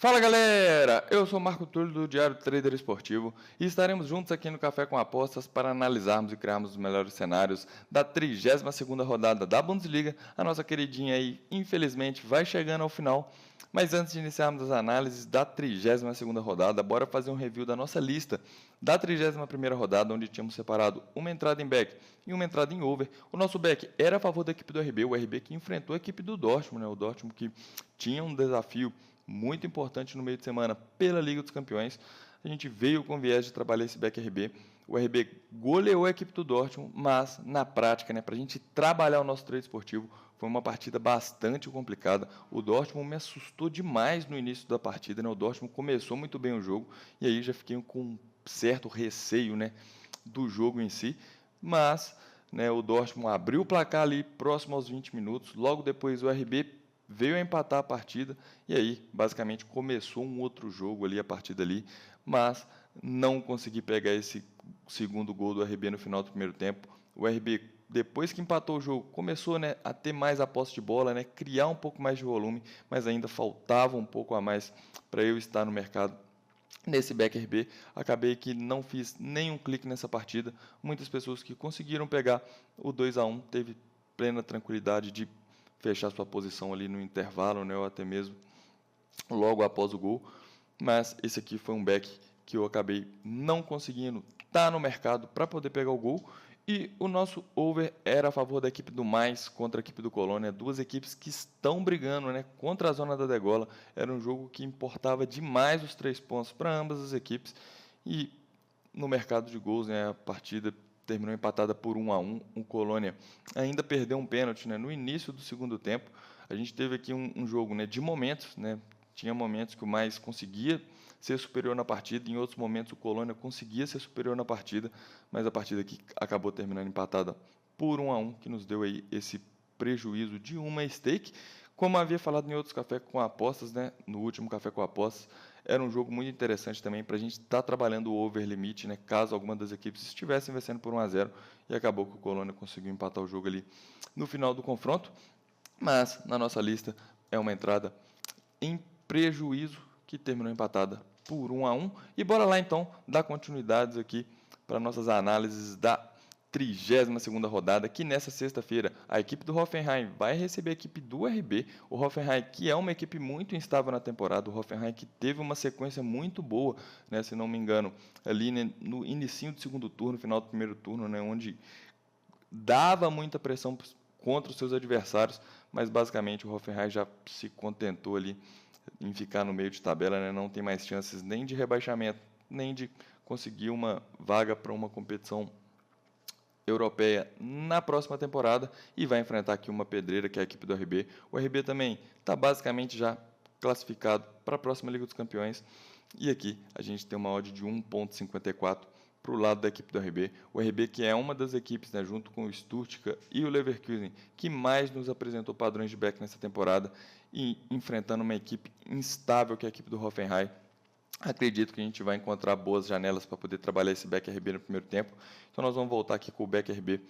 Fala galera, eu sou o Marco Túlio do Diário Trader Esportivo e estaremos juntos aqui no Café com Apostas para analisarmos e criarmos os melhores cenários da 32ª rodada da Bundesliga. A nossa queridinha aí, infelizmente, vai chegando ao final, mas antes de iniciarmos as análises da 32ª rodada, bora fazer um review da nossa lista da 31ª rodada, onde tínhamos separado uma entrada em back e uma entrada em over. O nosso back era a favor da equipe do RB, o RB que enfrentou a equipe do Dortmund, o Dortmund que tinha um desafio muito importante no meio de semana pela Liga dos Campeões. A gente veio com viés de trabalhar esse back RB. O RB goleou a equipe do Dortmund, mas na prática, para a gente trabalhar o nosso trade esportivo, foi uma partida bastante complicada. O Dortmund me assustou demais no início da partida. O Dortmund começou muito bem o jogo e aí já fiquei com um certo receio do jogo em si. Mas o Dortmund abriu o placar ali próximo aos 20 minutos. Logo depois o RB veio a empatar a partida e aí basicamente começou um outro jogo ali a partir dali, mas não consegui pegar esse segundo gol do RB no final do primeiro tempo. O RB, depois que empatou o jogo, começou a ter mais a posse de bola, criar um pouco mais de volume, mas ainda faltava um pouco a mais para eu estar no mercado. Nesse back RB, acabei que não fiz nenhum clique nessa partida. Muitas pessoas que conseguiram pegar o 2-1 teve plena tranquilidade de fechar sua posição ali no intervalo, ou até mesmo logo após o gol. Mas esse aqui foi um back que eu acabei não conseguindo estar no mercado para poder pegar o gol. E o nosso over era a favor da equipe do Mais contra a equipe do Colônia, duas equipes que estão brigando contra a zona da degola. Era um jogo que importava demais os 3 pontos para ambas as equipes. E no mercado de gols, a partida terminou empatada por 1-1. O Colônia ainda perdeu um pênalti no início do segundo tempo. A gente teve aqui um jogo de momentos. Tinha momentos que o Mais conseguia ser superior na partida, em outros momentos o Colônia conseguia ser superior na partida, mas a partida aqui acabou terminando empatada por 1-1, que nos deu aí esse prejuízo de uma stake. Como havia falado em outros cafés com apostas, no último café com apostas, era um jogo muito interessante também para a gente estar trabalhando o over limite, caso alguma das equipes estivessem vencendo por 1-0, e acabou que o Colônia conseguiu empatar o jogo ali no final do confronto. Mas na nossa lista é uma entrada em prejuízo que terminou empatada por 1-1. E bora lá então dar continuidades aqui para nossas análises da 32ª rodada, que nessa sexta-feira a equipe do Hoffenheim vai receber a equipe do RB. O Hoffenheim, que é uma equipe muito instável na temporada, o Hoffenheim que teve uma sequência muito boa, se não me engano, ali no inicinho do segundo turno, final do primeiro turno, onde dava muita pressão contra os seus adversários, mas basicamente o Hoffenheim já se contentou ali em ficar no meio de tabela, não tem mais chances nem de rebaixamento, nem de conseguir uma vaga para uma competição europeia na próxima temporada e vai enfrentar aqui uma pedreira, que é a equipe do RB. O RB também está basicamente já classificado para a próxima Liga dos Campeões e aqui a gente tem uma odd de 1,54 para o lado da equipe do RB. O RB que é uma das equipes, junto com o Stuttgart e o Leverkusen, que mais nos apresentou padrões de back nessa temporada e enfrentando uma equipe instável que é a equipe do Hoffenheim. Acredito que a gente vai encontrar boas janelas para poder trabalhar esse back RB no primeiro tempo. Então nós vamos voltar aqui com o back RB,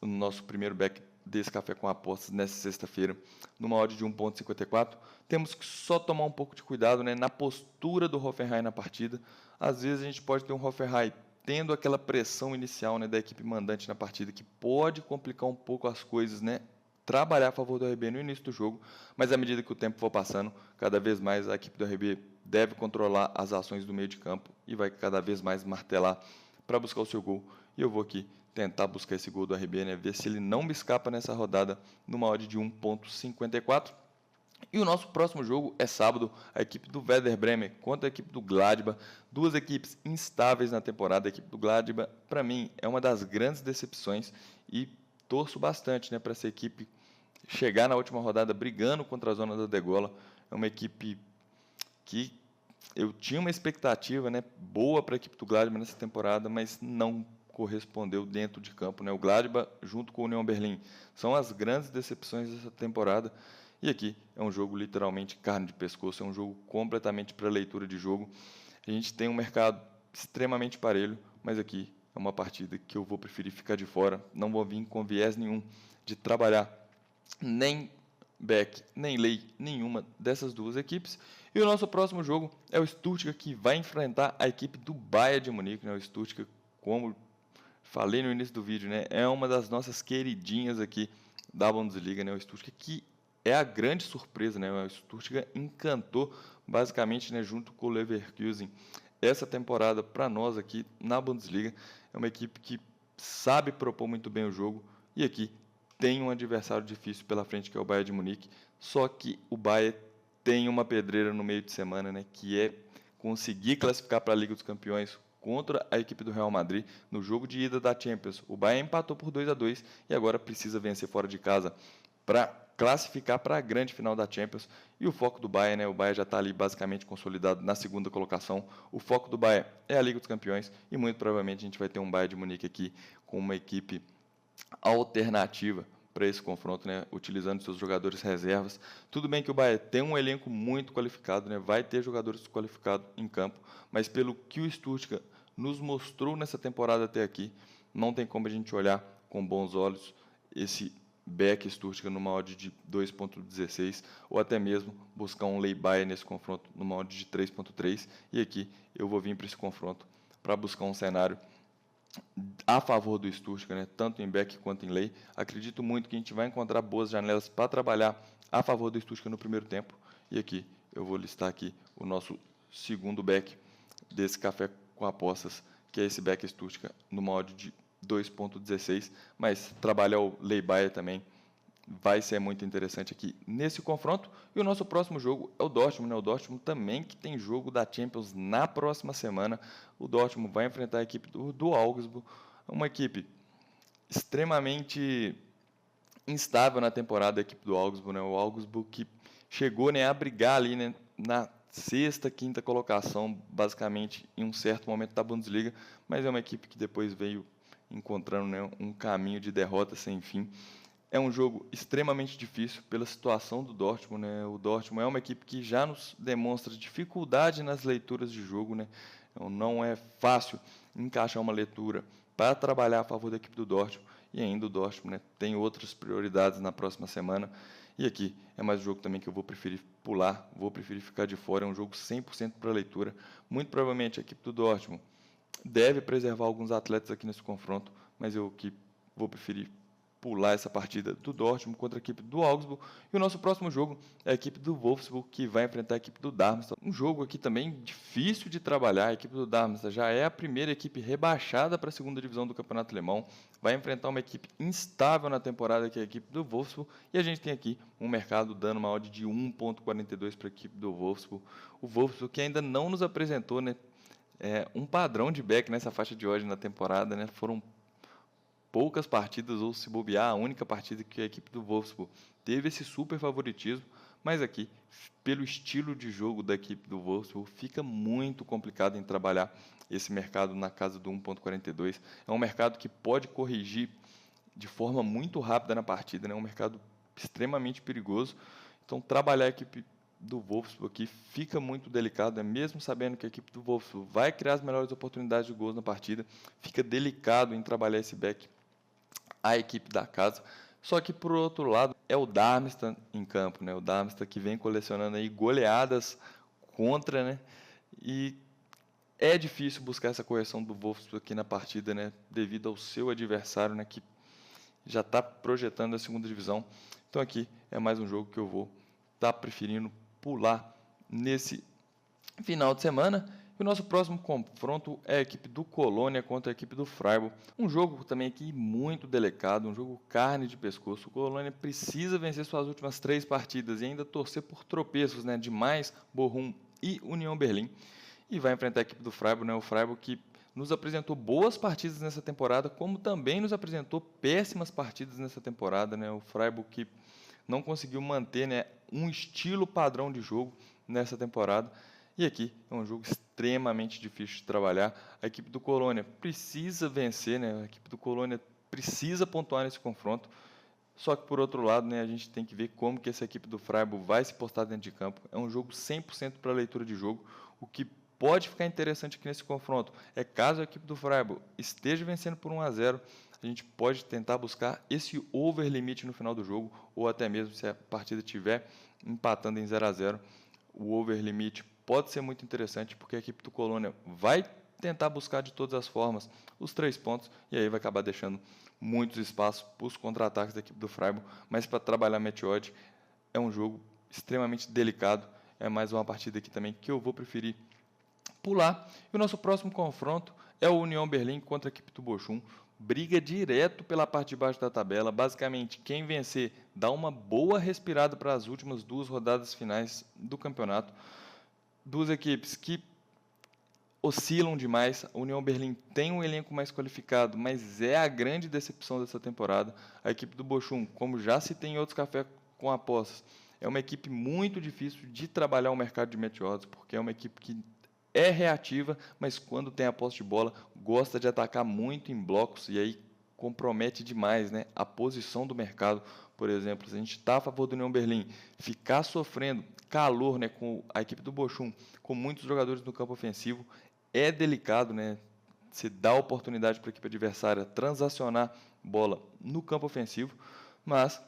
no nosso primeiro back desse café com apostas nessa sexta-feira, numa odd de 1,54. Temos que só tomar um pouco de cuidado na postura do Hoffenheim na partida. Às vezes a gente pode ter um Hoffenheim tendo aquela pressão inicial da equipe mandante na partida, que pode complicar um pouco as coisas, trabalhar a favor do RB no início do jogo, mas à medida que o tempo for passando, cada vez mais a equipe do RB deve controlar as ações do meio de campo e vai cada vez mais martelar para buscar o seu gol. E eu vou aqui tentar buscar esse gol do RB, ver se ele não me escapa nessa rodada numa odd de 1,54. E o nosso próximo jogo é sábado, a equipe do Werder Bremen contra a equipe do Gladbach, duas equipes instáveis na temporada. A equipe do Gladbach, para mim, é uma das grandes decepções e torço bastante para essa equipe chegar na última rodada brigando contra a zona da degola. É uma equipe que eu tinha uma expectativa boa para a equipe do Gladbach nessa temporada, mas não correspondeu dentro de campo. O Gladbach, junto com o Union Berlin, são as grandes decepções dessa temporada. E aqui é um jogo literalmente carne de pescoço, é um jogo completamente para leitura de jogo. A gente tem um mercado extremamente parelho, mas aqui é uma partida que eu vou preferir ficar de fora. Não vou vir com viés nenhum de trabalhar nem back, nem lei nenhuma dessas duas equipes. E o nosso próximo jogo é o Stuttgart, que vai enfrentar a equipe do Bayern de Munique, né? O Stuttgart, como falei no início do vídeo, né, é uma das nossas queridinhas aqui da Bundesliga, né, o Stuttgart, que é a grande surpresa, né, o Stuttgart encantou basicamente, né, junto com o Leverkusen essa temporada para nós aqui na Bundesliga. É uma equipe que sabe propor muito bem o jogo e aqui tem um adversário difícil pela frente, que é o Bayern de Munique, só que o Bayern tem uma pedreira no meio de semana, né, que é conseguir classificar para a Liga dos Campeões contra a equipe do Real Madrid no jogo de ida da Champions. O Bayern empatou por 2-2 e agora precisa vencer fora de casa para classificar para a grande final da Champions. E o foco do Bayern, né? O Bayern já está ali basicamente consolidado na segunda colocação. O foco do Bayern é a Liga dos Campeões e muito provavelmente a gente vai ter um Bayern de Munique aqui com uma equipe alternativa para esse confronto, né, utilizando seus jogadores reservas. Tudo bem que o Bayern tem um elenco muito qualificado, né, vai ter jogadores qualificados em campo, mas pelo que o Stuttgart nos mostrou nessa temporada até aqui, não tem como a gente olhar com bons olhos esse Beck Stuttgart numa odd de 2.16 ou até mesmo buscar um lay buy nesse confronto numa odd de 3.3, e aqui eu vou vir para esse confronto para buscar um cenário a favor do Stuttgart, né, tanto em back quanto em lay. Acredito muito que a gente vai encontrar boas janelas para trabalhar a favor do Stuttgart no primeiro tempo. E aqui eu vou listar aqui o nosso segundo back desse café com apostas, que é esse back Stuttgart no modo de 2.16, mas trabalhar o lay buy também vai ser muito interessante aqui nesse confronto. E o nosso próximo jogo é o Dortmund, né? O Dortmund também que tem jogo da Champions na próxima semana. O Dortmund vai enfrentar a equipe do Augsburg, uma equipe extremamente instável na temporada, a equipe do Augsburg, né? O Augsburg que chegou, né, a brigar ali, né, na sexta, quinta colocação, basicamente em um certo momento da Bundesliga, mas é uma equipe que depois veio encontrando, né, um caminho de derrota sem fim. É um jogo extremamente difícil pela situação do Dortmund, né? O Dortmund é uma equipe que já nos demonstra dificuldade nas leituras de jogo, né? Então, não é fácil encaixar uma leitura para trabalhar a favor da equipe do Dortmund, e ainda o Dortmund, né, tem outras prioridades na próxima semana. E aqui é mais um jogo também que eu vou preferir pular, vou preferir ficar de fora. É um jogo 100% para leitura. Muito provavelmente a equipe do Dortmund deve preservar alguns atletas aqui nesse confronto, mas eu que vou preferir pular essa partida do Dortmund contra a equipe do Augsburg. E o nosso próximo jogo é a equipe do Wolfsburg, que vai enfrentar a equipe do Darmstadt. Um jogo aqui também difícil de trabalhar. A equipe do Darmstadt já é a primeira equipe rebaixada para a segunda divisão do Campeonato Alemão. Vai enfrentar uma equipe instável na temporada, que é a equipe do Wolfsburg. E a gente tem aqui um mercado dando uma odd de 1.42 para a equipe do Wolfsburg. O Wolfsburg que ainda não nos apresentou, né, um padrão de back nessa faixa de odd na temporada, né? Foram poucas partidas, ou se bobear, a única partida que a equipe do Wolfsburg teve esse super favoritismo, mas aqui, pelo estilo de jogo da equipe do Wolfsburg, fica muito complicado em trabalhar esse mercado na casa do 1.42. É um mercado que pode corrigir de forma muito rápida na partida, né? É um mercado extremamente perigoso. Então, trabalhar a equipe do Wolfsburg aqui fica muito delicado, né? Mesmo sabendo que a equipe do Wolfsburg vai criar as melhores oportunidades de gols na partida, fica delicado em trabalhar esse back a equipe da casa. Só que, por outro lado, é o Darmstadt em campo, né? O Darmstadt que vem colecionando aí goleadas contra, né? E é difícil buscar essa correção do Wolfsburg aqui na partida, né? Devido ao seu adversário, né? Que já está projetando a segunda divisão. Então aqui é mais um jogo que eu vou estar preferindo pular nesse final de semana. E o nosso próximo confronto é a equipe do Colônia contra a equipe do Freiburg. Um jogo também aqui muito delicado, um jogo carne de pescoço. O Colônia precisa vencer suas últimas 3 partidas e ainda torcer por tropeços, né, de Mais, Bochum e União Berlim. E vai enfrentar a equipe do Freiburg, né, o Freiburg que nos apresentou boas partidas nessa temporada, como também nos apresentou péssimas partidas nessa temporada, né? O Freiburg que não conseguiu manter, né, um estilo padrão de jogo nessa temporada. E aqui é um jogo extremamente difícil de trabalhar. A equipe do Colônia precisa vencer, né? A equipe do Colônia precisa pontuar nesse confronto. Só que, por outro lado, né, a gente tem que ver como que essa equipe do Freiburg vai se postar dentro de campo. É um jogo 100% para leitura de jogo. O que pode ficar interessante aqui nesse confronto é caso a equipe do Freiburg esteja vencendo por 1-0, a gente pode tentar buscar esse over limite no final do jogo, ou até mesmo se a partida estiver empatando em 0-0, o over limite pode ser muito interessante, porque a equipe do Colônia vai tentar buscar de todas as formas os 3 pontos, e aí vai acabar deixando muitos espaços para os contra-ataques da equipe do Freiburg, mas para trabalhar match odd é um jogo extremamente delicado, é mais uma partida aqui também que eu vou preferir pular. E o nosso próximo confronto é o União Berlim contra a equipe do Bochum. Briga direto pela parte de baixo da tabela. Basicamente, quem vencer dá uma boa respirada para as últimas 2 rodadas finais do campeonato. 2 equipes que oscilam demais. A União Berlim tem um elenco mais qualificado, mas é a grande decepção dessa temporada. A equipe do Bochum, como já se tem em outros cafés com apostas, é uma equipe muito difícil de trabalhar o mercado de match odds, porque é uma equipe que é reativa, mas quando tem a posse de bola, gosta de atacar muito em blocos e aí compromete demais, né, a posição do mercado. Por exemplo, se a gente está a favor do União Berlim, ficar sofrendo calor, né, com a equipe do Bochum, com muitos jogadores no campo ofensivo, é delicado, né? Se dá a oportunidade para a equipe adversária transacionar bola no campo ofensivo, mas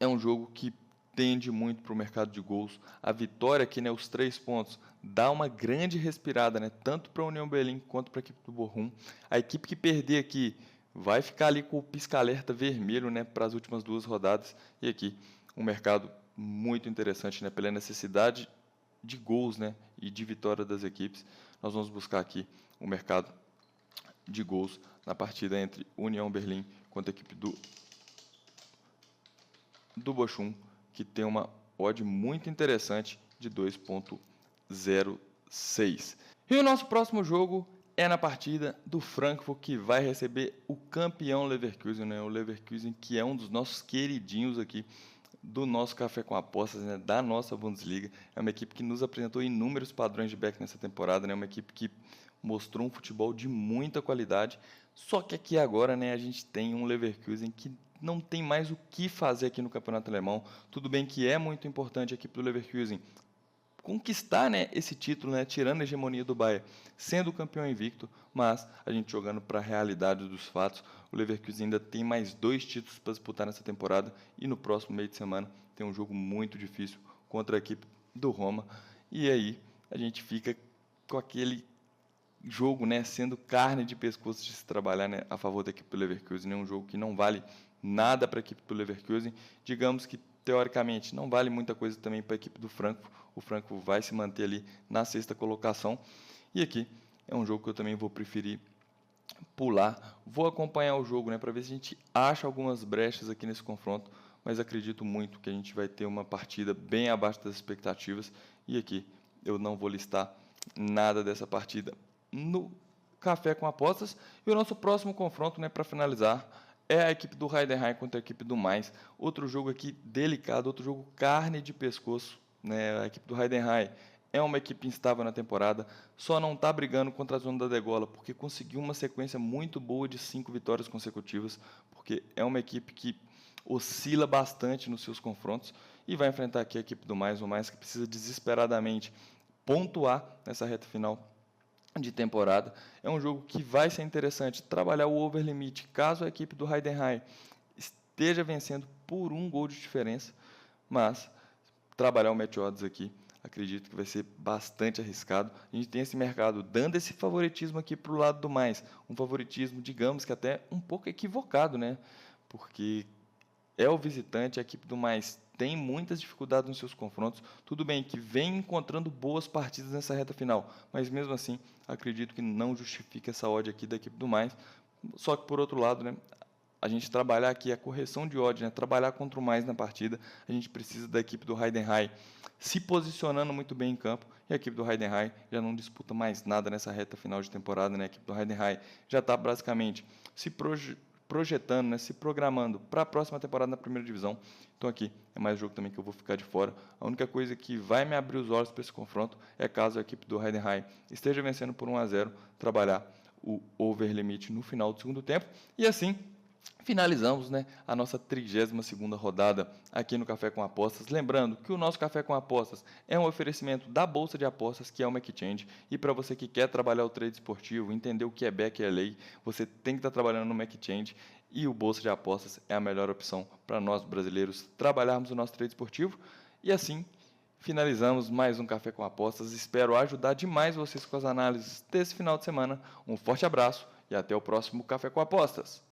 é um jogo que tende muito para o mercado de gols. A vitória aqui, né, os 3 pontos, dá uma grande respirada, né, tanto para a União Berlim quanto para a equipe do Bochum. A equipe que perder aqui vai ficar ali com o pisca-alerta vermelho, né, para as últimas 2 rodadas. E aqui um mercado muito interessante, né, pela necessidade de gols, né, e de vitória das equipes. Nós vamos buscar aqui o mercado de gols na partida entre União Berlim contra a equipe do Bochum, que tem uma odd muito interessante de 2,06. E o nosso próximo jogo é na partida do Frankfurt, que vai receber o campeão Leverkusen, né? O Leverkusen, que é um dos nossos queridinhos aqui do nosso Café com Apostas, né? Da nossa Bundesliga. É uma equipe que nos apresentou inúmeros padrões de back nessa temporada, né? Uma equipe que mostrou um futebol de muita qualidade. Só que aqui agora, né, a gente tem um Leverkusen que não tem mais o que fazer aqui no Campeonato Alemão. Tudo bem que é muito importante a equipe do Leverkusen conquistar, né, esse título, né, tirando a hegemonia do Bayern, sendo campeão invicto, mas a gente jogando para a realidade dos fatos, o Leverkusen ainda tem mais 2 títulos para disputar nessa temporada e no próximo meio de semana tem um jogo muito difícil contra a equipe do Roma, e aí a gente fica com aquele jogo, né, sendo carne de pescoço de se trabalhar, né, a favor da equipe do Leverkusen. É um jogo que não vale nada para a equipe do Leverkusen, digamos que teoricamente não vale muita coisa também para a equipe do Frankfurt. O Frankfurt vai se manter ali na 6ª colocação, e aqui é um jogo que eu também vou preferir pular. Vou acompanhar o jogo, né, para ver se a gente acha algumas brechas aqui nesse confronto, mas acredito muito que a gente vai ter uma partida bem abaixo das expectativas, e aqui eu não vou listar nada dessa partida no Café com Apostas. E o nosso próximo confronto, né, para finalizar, é a equipe do Heidenheim contra a equipe do Mainz. Outro jogo aqui delicado, outro jogo carne de pescoço, né? A equipe do Heidenheim é uma equipe instável na temporada, só não está brigando contra a zona da degola, porque conseguiu uma sequência muito boa de 5 vitórias consecutivas, porque é uma equipe que oscila bastante nos seus confrontos, e vai enfrentar aqui a equipe do Mainz, o Mainz que precisa desesperadamente pontuar nessa reta final de temporada. É um jogo que vai ser interessante trabalhar o over limite, caso a equipe do Heidenheim esteja vencendo por 1 gol de diferença, mas trabalhar o match odds aqui, acredito que vai ser bastante arriscado. A gente tem esse mercado dando esse favoritismo aqui para o lado do mais, um favoritismo, digamos que até um pouco equivocado, né? Porque é o visitante, a equipe do mais tem muitas dificuldades nos seus confrontos. Tudo bem que vem encontrando boas partidas nessa reta final, mas mesmo assim, acredito que não justifica essa odd aqui da equipe do mais. Só que por outro lado, né, a gente trabalhar aqui a correção de odd, né, trabalhar contra o mais na partida, a gente precisa da equipe do Heidenheim se posicionando muito bem em campo, e a equipe do Heidenheim já não disputa mais nada nessa reta final de temporada, né? A equipe do Heidenheim já está basicamente se projetando, né, se programando para a próxima temporada na primeira divisão. Então aqui é mais um jogo também que eu vou ficar de fora. A única coisa que vai me abrir os olhos para esse confronto é caso a equipe do Heidenheim esteja vencendo por 1-0, trabalhar o over limite no final do segundo tempo. E assim finalizamos, né, a nossa 32ª rodada aqui no Café com Apostas. Lembrando que o nosso Café com Apostas é um oferecimento da Bolsa de Apostas, que é uma exchange. E para você que quer trabalhar o trade esportivo, entender o que é back e é lei, você tem que estar trabalhando no exchange. E o Bolsa de Apostas é a melhor opção para nós brasileiros trabalharmos o nosso trade esportivo. E assim finalizamos mais um Café com Apostas. Espero ajudar demais vocês com as análises desse final de semana. Um forte abraço e até o próximo Café com Apostas.